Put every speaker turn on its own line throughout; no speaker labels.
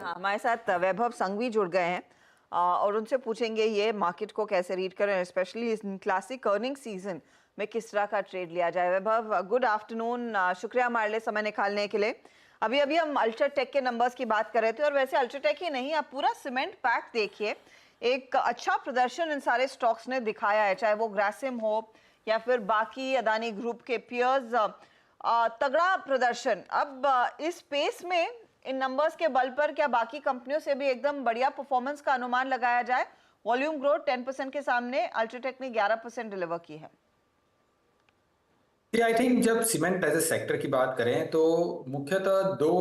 हाँ, हमारे साथ वैभव संघवी जुड़ गए हैं और उनसे पूछेंगे ये मार्केट को कैसे रीड करें, स्पेशली इस क्लासिक अर्निंग सीजन में किस तरह का ट्रेड लिया जाए। वैभव, गुड आफ्टरनून, शुक्रिया हमारे लिए समय निकालने के लिए। अभी अभी हम अल्ट्राटेक के नंबर्स की बात कर रहे थे और वैसे अल्ट्राटेक ही नहीं, आप पूरा सीमेंट पैक देखिए, एक अच्छा प्रदर्शन इन सारे स्टॉक्स ने दिखाया है, चाहे वो ग्रासिम हो या फिर बाकी अदानी ग्रुप के पियर्स। तगड़ा प्रदर्शन। अब इस स्पेस में इन नंबर्स के बल पर क्या बाकी कंपनियों से भी एकदम बढ़िया परफॉर्मेंस का अनुमान लगाया जाए? वॉल्यूम ग्रोथ 10% के सामने अल्ट्राटेक ने 11% डिलीवर की है।
आई थिंक जब सीमेंट एज ए सेक्टर की बात करें तो मुख्यतः दो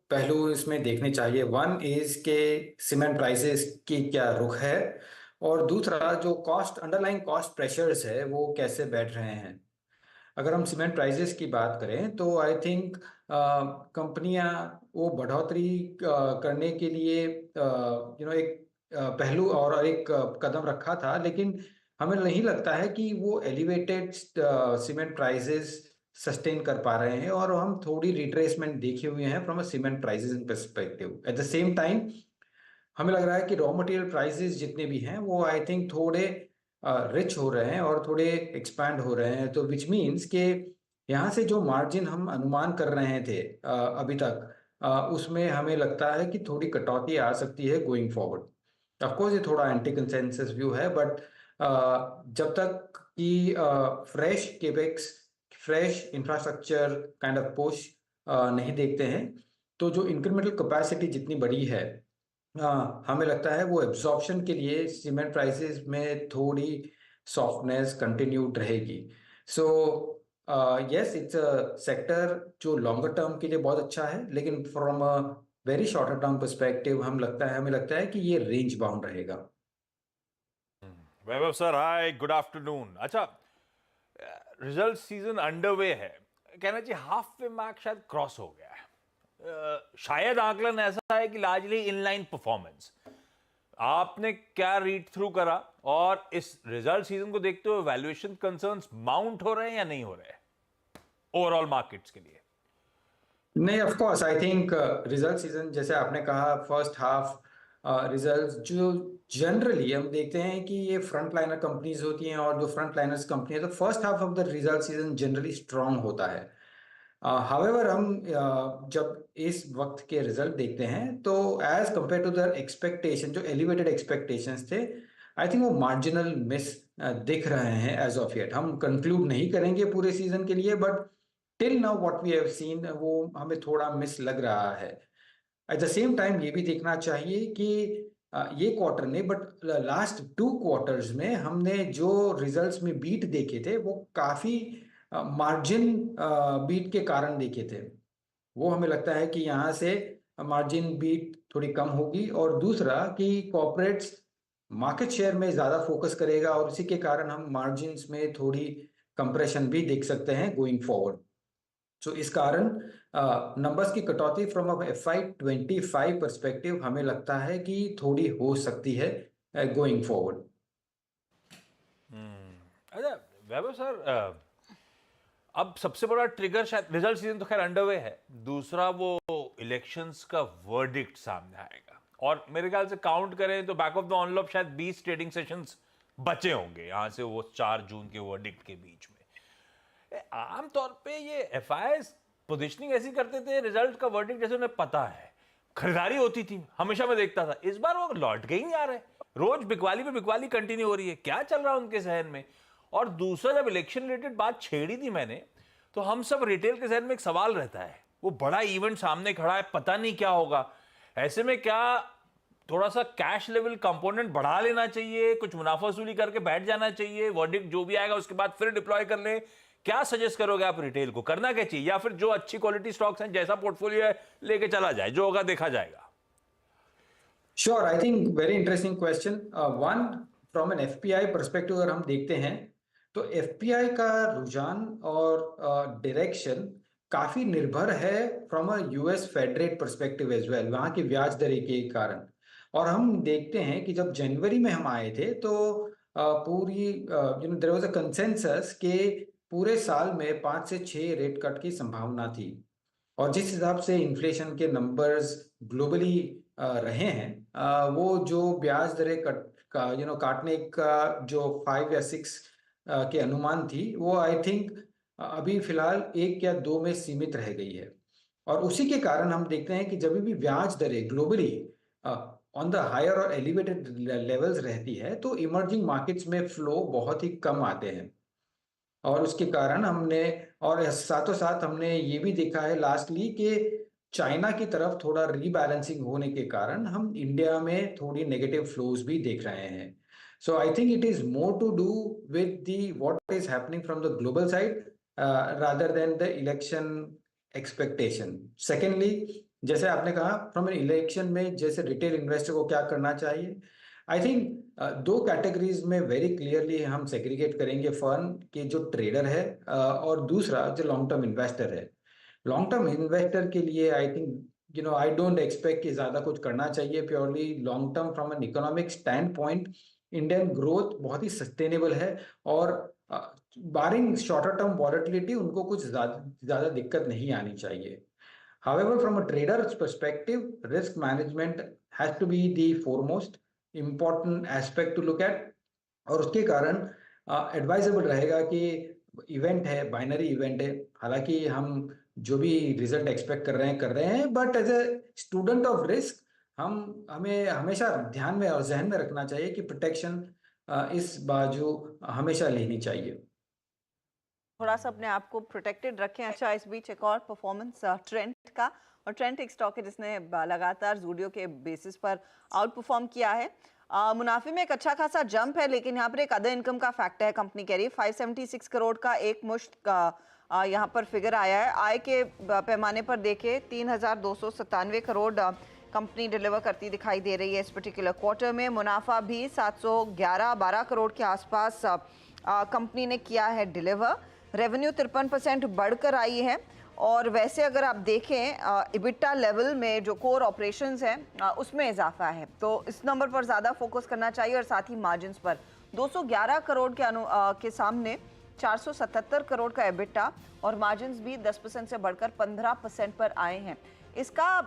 पहलू इसमें देखने चाहिए। वन इज के सीमेंट प्राइसेस की क्या रुख है, और दूसरा जो कॉस्ट अंडरलाइंग कॉस्ट प्रेशर्स है वो कैसे बैठ रहे हैं। अगर हम सीमेंट प्राइसेस की बात करें तो आई थिंक कंपनियां वो बढ़ोतरी करने के लिए एक पहलू और एक कदम रखा था, लेकिन हमें नहीं लगता है कि वो एलिवेटेड सीमेंट प्राइसेस सस्टेन कर पा रहे हैं, और हम थोड़ी रिट्रेसमेंट देखे हुए हैं from a cement prices in perspective. Eight the same time हमें लग रहा है कि रॉ मटेरियल प्राइसेस जितने भी हैं वो आई थिंक थोड़े रिच हो रहे हैं और थोड़े एक्सपैंड हो रहे हैं, तो विच मीन्स के यहाँ से जो मार्जिन हम अनुमान कर रहे थे अभी तक, उसमें हमें लगता है कि थोड़ी कटौती आ सकती है गोइंग फॉरवर्ड। ऑफ कोर्स ये थोड़ा एंटी कंसेंसस व्यू है, बट जब तक कि fresh capex, fresh infrastructure kind of push नहीं देखते हैं, तो जो इंक्रीमेंटल कैपेसिटी जितनी बड़ी है, हमें लगता है वो एब्जॉर्प्शन के लिए सीमेंट प्राइसेस में थोड़ी सॉफ्टनेस कंटिन्यूड रहेगी। So yes, it's a sector जो लॉन्गर टर्म के लिए बहुत अच्छा है, लेकिन from a very shorter term perspective हमें लगता है कि ये रेंज बाउंड रहेगा।
वैभव सर, हाय, गुड आफ्टरनून। अच्छा, रिजल्ट सीजन अंडरवे है, कहना चाहिए हाफ वे मार्क शायद क्रॉस हो गया है। शायद आकलन ऐसा है कि लार्जली इनलाइन परफॉर्मेंस। आपने क्या रीड थ्रू करा, और इस रिजल्ट सीजन को देखते हुए वैल्यूएशन कंसर्न्स माउंट हो रहे हैं या नहीं हो रहे हैं ओवरऑल मार्केट्स के लिए?
नहीं, of course I think result season जैसे आपने कहा, फर्स्ट हाफ रिजल्ट्स जो जनरली हम देखते हैं कि ये फ्रंट लाइनर कंपनीज होती हैं, और जो फ्रंट लाइनर्स कंपनी है तो first half of the result season generally strong होता है। हावेवर हम जब इस वक्त के रिजल्ट देखते हैं तो as compare to the expectation, जो एलिवेटेड एक्सपेक्टेशंस थे, आई थिंक वो मार्जिनल मिस दिख रहे हैं एज ऑफ येट। हम कंक्लूड नहीं करेंगे पूरे सीजन के लिए, but till now what we have seen वो हमें थोड़ा मिस लग रहा है। एट द सेम टाइम ये भी देखना चाहिए कि ये क्वार्टर नहीं, बट लास्ट 2 क्वार्टर्स में हमने जो रिजल्ट्स में बीट देखे थे वो काफी मार्जिन बीट के कारण देखे थे। वो हमें लगता है कि यहाँ से मार्जिन बीट थोड़ी कम होगी, और दूसरा कि कॉर्पोरेट्स मार्केट शेयर में ज्यादा फोकस करेगा, और इसी के कारण हम मार्जिन्स में थोड़ी कंप्रेशन भी देख सकते हैं गोइंग फॉरवर्ड। सो इस कारण नंबर्स की कटौती फ्रॉम FY25 पर्सपेक्टिव हमें लगता है कि थोड़ी हो सकती है गोइंग फॉरवर्ड।
अच्छा वैभव सर, अब सबसे बड़ा ट्रिगर शायद, रिजल्ट सीजन तो खैर अंडरवे है, दूसरा वो इलेक्शंस का वर्डिक्ट सामने आएगा, और मेरे ख्याल से काउंट करें तो बैक ऑफ द एनवेलप शायद 20 ट्रेडिंग सेशंस बचे होंगे यहां से वो 4 जून के वर्डिक्ट के बीच में। आमतौर पे ये एफआईआईज पोजीशनिंग ऐसी करते थे, रिजल्ट का वर्डिक्ट जैसे उन्हें पता है, खरीदारी होती थी, हमेशा मैं देखता था। इस बार वो लौट के ही नहीं आ रहे, रोज बिकवाली पे बिकवाली कंटिन्यू हो रही है, क्या चल रहा है उनके जहन में? और दूसरा, जब इलेक्शन रिलेटेड बात छेड़ी थी मैंने, तो हम सब रिटेल के जहन में एक सवाल रहता है, वो बड़ा इवेंट सामने खड़ा है, पता नहीं क्या होगा। ऐसे में क्या थोड़ा सा कैश लेवल कंपोनेंट बढ़ा लेना चाहिए, कुछ मुनाफा वसूली करके बैठ जाना चाहिए, वर्डिक्ट जो भी आएगा उसके बाद फिर डिप्लॉय कर ले? क्या सजेस्ट करोगे आप रिटेल को, करना क्या चाहिए? या फिर जो अच्छी क्वालिटी स्टॉक्स हैं, जैसा पोर्टफोलियो है, लेके चला जाए, जो होगा देखा जाएगा?
Sure, I think very interesting question. One, from an FPI perspective अगर हम देखते हैं तो एफपीआई का रुझान और डायरेक्शन काफी निर्भर है from a US Fed rate perspective as well, वहां की ब्याज दरें के कारण। और हम देखते हैं कि जब जनवरी में हम आए थे तो पूरी देयर वाज अ कंसेंसस के पूरे साल में 5 से 6 रेट कट की संभावना थी। और जिस हिसाब से इन्फ्लेशन के नंबर्स ग्लोबली रहे हैं, वो जो ब्याज दरें काटने का जो 5 या 6 के अनुमान थी, वो आई थिंक अभी फिलहाल 1 या 2 में सीमित रह गई है। और उसी के कारण हम देखते हैं कि जब भी ब्याज दरें ग्लोबली ऑन द हायर और एलिवेटेड लेवल्स रहती है, तो इमर्जिंग मार्केट्स में फ्लो बहुत ही कम आते हैं। और उसके कारण हमने, और साथों साथ हमने ये भी देखा है लास्टली कि चाइना की तरफ थोड़ा रीबैलेंसिंग होने के कारण हम इंडिया में थोड़ी नेगेटिव फ्लोज भी देख रहे हैं। So I think it is more to do with the what is happening from the global side rather than the election expectation. Secondly, जैसे आपने कहा फ्रॉम एन इलेक्शन में जैसे रिटेल इन्वेस्टर को क्या करना चाहिए, आई थिंक 2 कैटेगरीज में वेरी क्लियरली हम सेग्रीगेट करेंगे फर्म के जो ट्रेडर है और दूसरा जो लॉन्ग टर्म इन्वेस्टर है। लॉन्ग टर्म इन्वेस्टर के लिए I think I don't expect कि ज्यादा कुछ करना चाहिए। Purely long term from an economic stand point Indian growth बहुत ही सस्टेनेबल है, और बारिंग शॉर्टर टर्म वॉलेटिलिटी उनको कुछ ज्यादा दिक्कत नहीं आनी चाहिए। However, from a trader's perspective, risk management has to be the foremost important aspect to look at. और उसके कारण एडवाइजेबल रहेगा कि इवेंट है, बाइनरी इवेंट है, हालांकि हम जो भी रिजल्ट एक्सपेक्ट कर रहे हैं, but as a student of risk हमें हमेशा ध्यान में और जहन में रखना चाहिए कि प्रोटेक्शन इस बाजू हमेशा लेनी चाहिए।
थोड़ा सा अपने आप को प्रोटेक्टेड रखें। अच्छा, इस बीच एक और परफॉर्मेंस ट्रेंट का, और ट्रेंट एक स्टॉक है जिसने लगातार ज़ूडियो के बेसिस पर आउट परफॉर्म किया है। मुनाफे में एक अच्छा खासा जंप है, लेकिन यहाँ पर एक अदर इनकम का फैक्टर है कंपनी कह रही है। 576 करोड़ का एक मुश्त का यहाँ पर फिगर आया है। आय के पैमाने पर देखें 3,297 करोड़ कंपनी डिलीवर करती दिखाई दे रही है इस पर्टिकुलर क्वार्टर में। मुनाफा भी 711-12 करोड़ के आसपास कंपनी ने किया है डिलीवर। रेवेन्यू 53% बढ़कर आई है, और वैसे अगर आप देखें इबिटा लेवल में जो कोर ऑपरेशंस हैं उसमें इजाफा है, तो इस नंबर पर ज़्यादा फोकस करना चाहिए। और साथ ही मार्जिन्स पर 211 करोड़ के सामने 477 करोड़ का इबिटा, और मार्जिन्स भी 10% से बढ़कर 15% पर आए हैं। इसका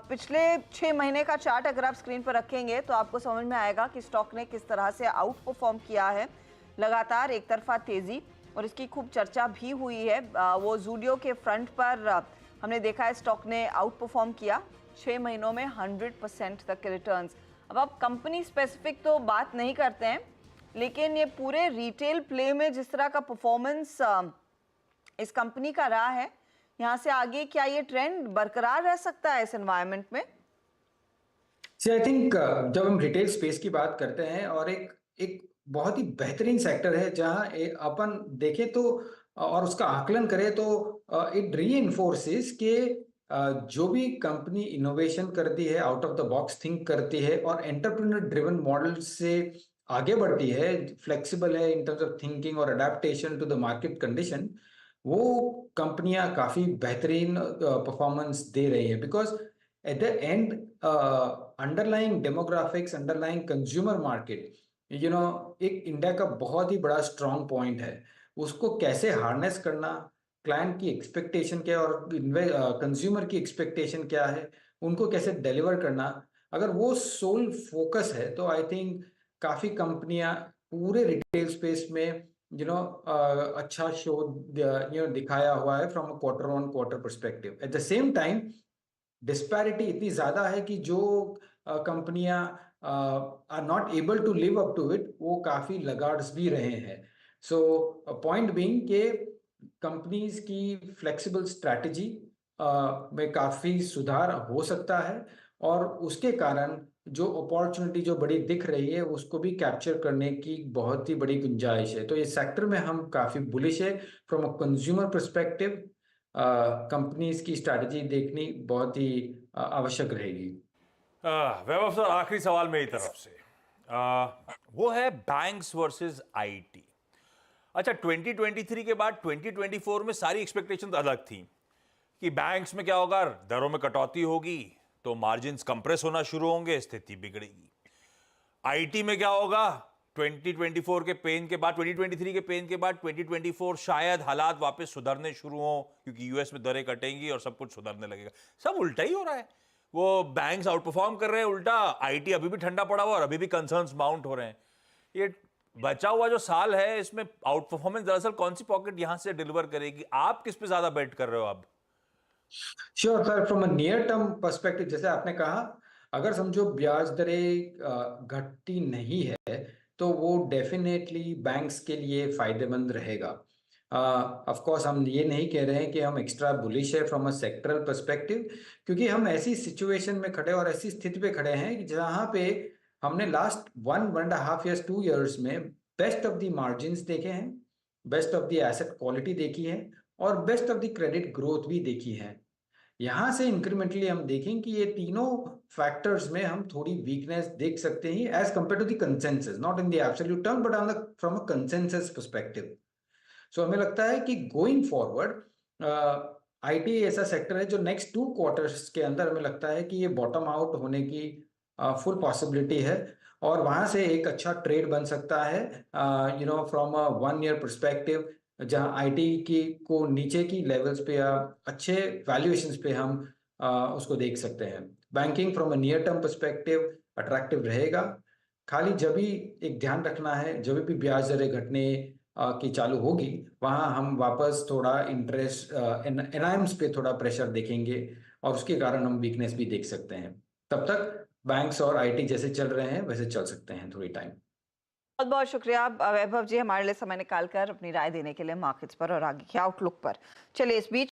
पिछले 6 महीने का चार्ट अगर आप स्क्रीन पर रखेंगे तो आपको समझ में आएगा कि स्टॉक ने किस तरह से आउट परफॉर्म किया है। लगातार एक तरफा तेज़ी, और इसकी खूब चर्चा भी हुई है। वो ज़ूडियो के फ्रंट पर हमने देखा है स्टॉक ने आउट परफॉर्म किया 6 महीनों में 100% तक के रिटर्न्स। अब आप कंपनी स्पेसिफिक तो बात नहीं करते हैं, लेकिन ये पूरे रिटेल प्ले में जिस तरह का परफॉर्मेंस इस कंपनी का रहा है, यहाँ से आगे क्या ये ट्रेंड बरकरार रह सकता है इस एनवायरनमेंट में?
आई थिंक जब हम रिटेल स्पेस की बात करते हैं, और एक बहुत ही बेहतरीन सेक्टर है जहां अपन देखें तो और उसका आकलन करें तो इट रीइंफोर्सेस के जो भी कंपनी इनोवेशन करती है, out of the box think करती है और एंटरप्रेन्योर ड्रिवन मॉडल से आगे बढ़ती है, फ्लेक्सिबल है इन टर्म्स ऑफ थिंकिंग और adaptation to the market condition, वो कंपनियां काफी बेहतरीन परफॉर्मेंस दे रही है। Because at the end underlying demographics, underlying consumer market, एक इंडिया का बहुत ही बड़ा स्ट्रॉन्ग पॉइंट है। उसको कैसे हार्नेस करना, क्लाइंट की एक्सपेक्टेशन क्या है और कंज्यूमर की एक्सपेक्टेशन क्या है, उनको कैसे डिलीवर करना, अगर वो सोल फोकस है तो आई थिंक काफी कंपनियां पूरे रिटेल स्पेस में अच्छा शो दिखाया हुआ है from a quarter on quarter perspective. At the same time disparity इतनी ज्यादा है कि जो कंपनियां are not able to live up to it, वो काफी लगार्ड्स भी रहे हैं। सो पॉइंट बीइंग के कंपनीज की फ्लेक्सिबल स्ट्रैटेजी में काफी सुधार हो सकता है, और उसके कारण जो अपॉर्चुनिटी जो बड़ी दिख रही है उसको भी कैप्चर करने की बहुत ही बड़ी गुंजाइश है। तो ये सेक्टर में हम काफी बुलिश है from a consumer perspective. Companies की स्ट्रैटेजी देखनी बहुत ही आवश्यक रहेगी।
वैभव सर, आखिरी सवाल मेरी तरफ से वो है बैंक्स वर्सेस आईटी। अच्छा, 2023 के बाद 2024 में सारी एक्सपेक्टेशंस अलग थी कि बैंक्स में क्या होगा, दरों में कटौती होगी तो मार्जिन्स कंप्रेस होना शुरू होंगे, स्थिति बिगड़ेगी। आईटी में क्या होगा, 2024 के पेन के बाद, 2023 के पेन के बाद 2024 शायद हालात वापस सुधरने शुरू हों, क्योंकि यूएस में दरें कटेंगी और सब कुछ सुधरने लगेगा। सब उल्टा ही हो रहा है। वो बैंक्स आउट परफॉर्म कर रहे हैं, उल्टा आईटी अभी भी ठंडा पड़ा हुआ और अभी भी कंसर्न्स माउंट हो रहे हैं। ये बचा हुआ जो साल है इसमें आउट परफॉर्मेंस दरअसल कौन सी पॉकेट यहां से डिलीवर करेगी? आप किस पे ज्यादा बेट कर रहे हो अब?
Sure sir, from a near term perspective, जैसे आपने कहा, अगर समझो ब्याज दरें घटती नहीं है तो वो डेफिनेटली बैंक्स के लिए फायदेमंद रहेगा। ऑफ कोर्स हम ये नहीं कह रहे हैं कि हम एक्स्ट्रा बुलिश है फ्रॉम अ सेक्टरल पर्सपेक्टिव, क्योंकि हम ऐसी सिचुएशन में खड़े और ऐसी स्थिति पे खड़े हैं कि जहाँ पे हमने लास्ट 1.5 ईयर्स 2 ईयर्स में बेस्ट ऑफ द मार्जिन्स देखे हैं, best of the asset quality देखी है और best of the credit growth भी देखी है। यहाँ से इंक्रीमेंटली हम देखें कि ये तीनों फैक्टर्स में हम थोड़ी वीकनेस देख सकते हैं as compare to the consensus, not in the absolute term but on the from a consensus perspective. So हमें लगता है कि गोइंग फॉरवर्ड आईटी ऐसा सेक्टर है जो नेक्स्ट 2 क्वार्टर्स के अंदर हमें लगता है कि ये बॉटम आउट होने की फुल पॉसिबिलिटी है और वहां से एक अच्छा ट्रेड बन सकता है, फ्रॉम अ 1 ईयर पर्सपेक्टिव, जहां आईटी की को नीचे की लेवल्स पे या अच्छे वैल्यूएशंस पे हम उसको देख सकते हैं। Banking from a near term perspective attractive रहेगा। खाली जब भी एक ध्यान रखना है, जब भी ब्याज दरें घटने की चालू होगी, वहां हम वापस थोड़ा इंटरेस्ट एनआईएम्स पे थोड़ा प्रेशर देखेंगे और उसके कारण हम वीकनेस भी देख सकते हैं। तब तक बैंक्स और आईटी जैसे चल रहे हैं वैसे चल सकते हैं थोड़ी टाइम।
बहुत बहुत शुक्रिया वैभव जी, हमारे लिए समय निकाल कर अपनी राय देने के लिए मार्केट्स पर और आगे के आउटलुक पर। चलिए इस बीच